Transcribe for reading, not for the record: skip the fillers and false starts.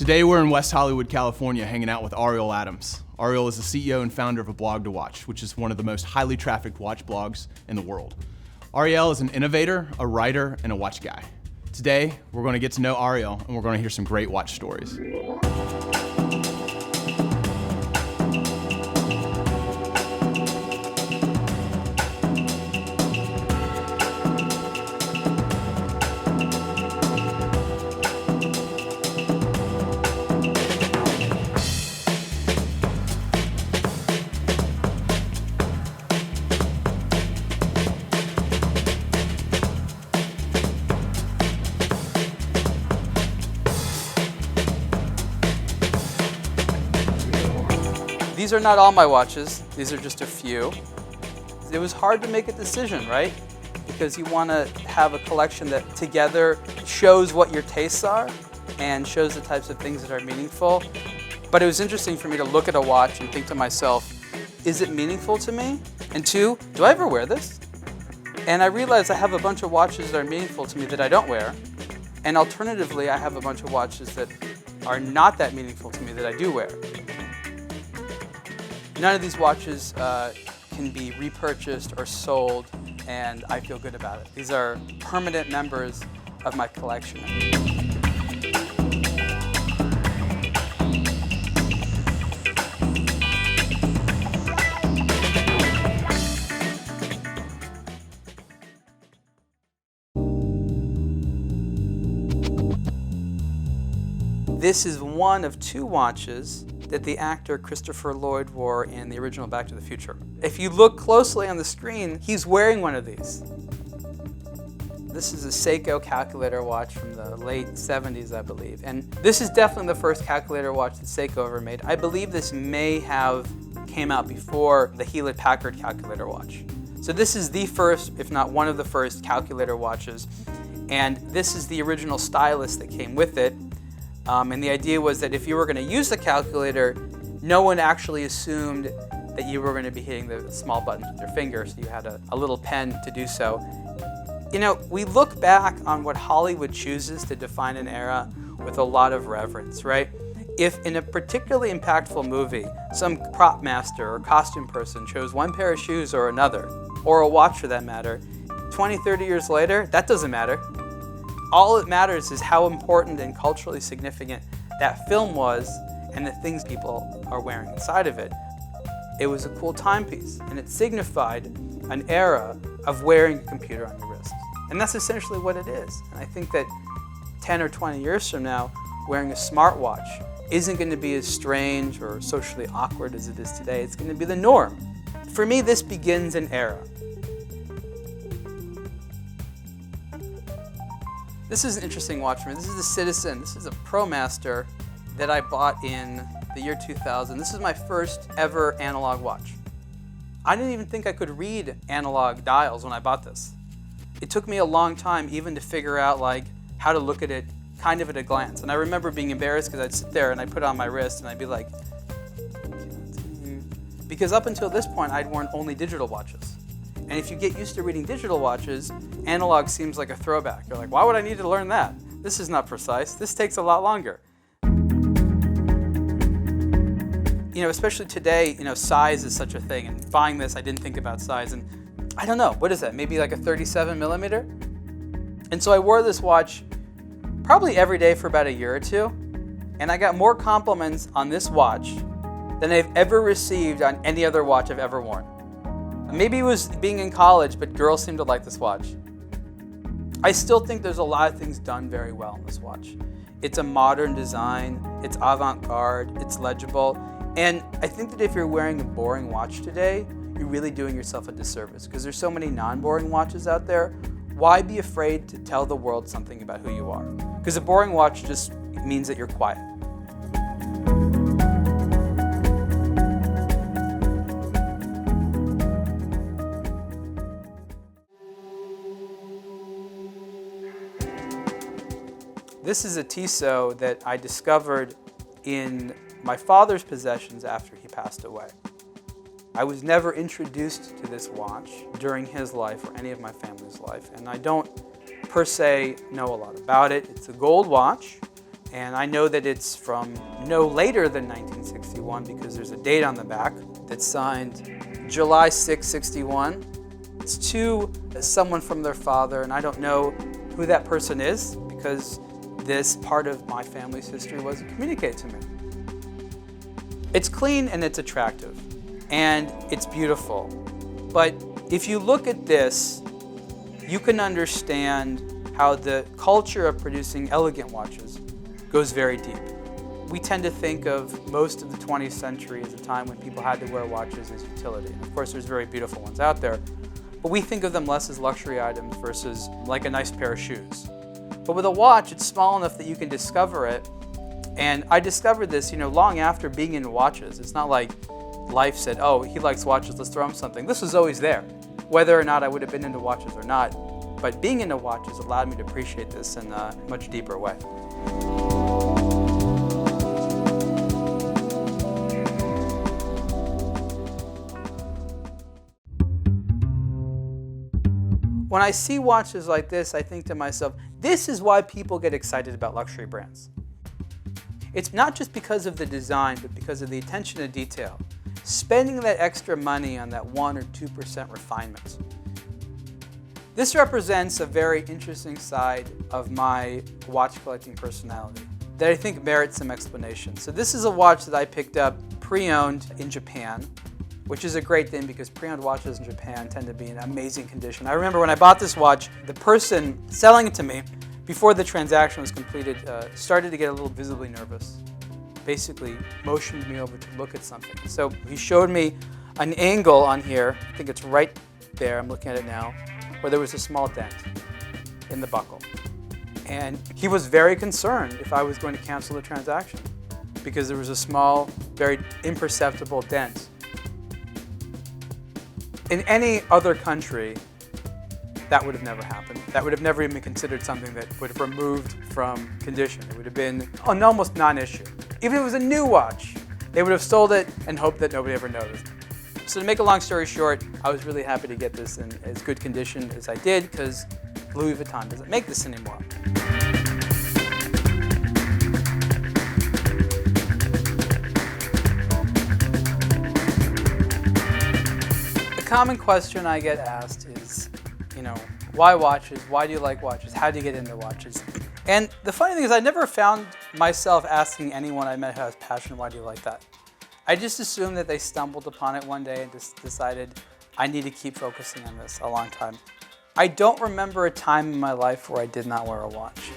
Today we're in West Hollywood, California, hanging out with Ariel Adams. Ariel is the CEO and founder of aBlogtoWatch, which is one of the most highly trafficked watch blogs in the world. Ariel is an innovator, a writer, and a watch guy. Today, we're going to get to know Ariel, and we're going to hear some great watch stories. These are not all my watches, these are just a few. It was hard to make a decision, right? Because you want to have a collection that together shows what your tastes are and shows the types of things that are meaningful. But it was interesting for me to look at a watch and think to myself, is it meaningful to me? And two, do I ever wear this? And I realized I have a bunch of watches that are meaningful to me that I don't wear. And alternatively, I have a bunch of watches that are not that meaningful to me that I do wear. None of these watches can be repurchased or sold, and I feel good about it. These are permanent members of my collection. This is one of two watches that the actor Christopher Lloyd wore in the original Back to the Future. If you look closely on the screen, he's wearing one of these. This is a Seiko calculator watch from the late 70s, I believe. And this is definitely the first calculator watch that Seiko ever made. I believe this may have came out before the Hewlett-Packard calculator watch. So this is the first, if not one of the first, calculator watches. And this is the original stylus that came with it. And the idea was that if you were going to use the calculator, no one actually assumed that you were going to be hitting the small buttons with your finger, so you had a little pen to do so. You know, we look back on what Hollywood chooses to define an era with a lot of reverence, right? If in a particularly impactful movie, some prop master or costume person chose one pair of shoes or another, or a watch for that matter, 20, 30 years later, that doesn't matter. All that matters is how important and culturally significant that film was and the things people are wearing inside of it. It was a cool timepiece, and it signified an era of wearing a computer on your wrist. And that's essentially what it is. And I think that 10 or 20 years from now, wearing a smartwatch isn't going to be as strange or socially awkward as it is today. It's going to be the norm. For me, this begins an era. This is an interesting watch for me. This is the Citizen. This is a ProMaster that I bought in the year 2000. This is my first ever analog watch. I didn't even think I could read analog dials when I bought this. It took me a long time even to figure out how to look at it kind of at a glance. And I remember being embarrassed because I'd sit there and I'd put it on my wrist and I'd be like, because up until this point I'd worn only digital watches. And if you get used to reading digital watches, analog seems like a throwback. You're like, why would I need to learn that? This is not precise. This takes a lot longer. You know, especially today, size is such a thing. And buying this, I didn't think about size. And I don't know, what is that? Maybe like a 37 millimeter? And so I wore this watch probably every day for about a year or two. And I got more compliments on this watch than I've ever received on any other watch I've ever worn. Maybe it was being in college, but girls seem to like this watch. I still think there's a lot of things done very well in this watch. It's a modern design, it's avant-garde, it's legible, and I think that if you're wearing a boring watch today, you're really doing yourself a disservice because there's so many non-boring watches out there. Why be afraid to tell the world something about who you are? Because a boring watch just means that you're quiet. This is a Tissot that I discovered in my father's possessions after he passed away. I was never introduced to this watch during his life or any of my family's life, and I don't per se know a lot about it. It's a gold watch, And I know that it's from no later than 1961 because there's a date on the back that's signed July 6, 61. It's to someone from their father, and I don't know who that person is because this part of my family's history wasn't communicated to me. It's clean and it's attractive, and it's beautiful. But if you look at this, you can understand how the culture of producing elegant watches goes very deep. We tend to think of most of the 20th century as a time when people had to wear watches as utility. And of course, there's very beautiful ones out there, but we think of them less as luxury items versus like a nice pair of shoes. But with a watch, it's small enough that you can discover it. And I discovered this, long after being into watches. It's not like life said, oh, he likes watches, let's throw him something. This was always there, whether or not I would have been into watches or not. But being into watches allowed me to appreciate this in a much deeper way. When I see watches like this, I think to myself, this is why people get excited about luxury brands. It's not just because of the design, but because of the attention to detail. Spending that extra money on that 1 or 2% refinement. This represents a very interesting side of my watch collecting personality that I think merits some explanation. So this is a watch that I picked up pre-owned in Japan, which is a great thing because pre-owned watches in Japan tend to be in amazing condition. I remember when I bought this watch, the person selling it to me, before the transaction was completed, started to get a little visibly nervous. Basically motioned me over to look at something. So he showed me an angle on here, I think it's right there, I'm looking at it now, where there was a small dent in the buckle. And he was very concerned if I was going to cancel the transaction because there was a small, very imperceptible dent. In any other country, that would have never happened. That would have never even been considered something that would have removed from condition. It would have been an almost non-issue. Even if it was a new watch, they would have sold it and hoped that nobody ever noticed. So to make a long story short, I was really happy to get this in as good condition as I did because Louis Vuitton doesn't make this anymore. A common question I get asked is, why watches? Why do you like watches? How do you get into watches? And the funny thing is I never found myself asking anyone I met who has passion, why do you like that? I just assumed that they stumbled upon it one day and just decided I need to keep focusing on this a long time. I don't remember a time in my life where I did not wear a watch.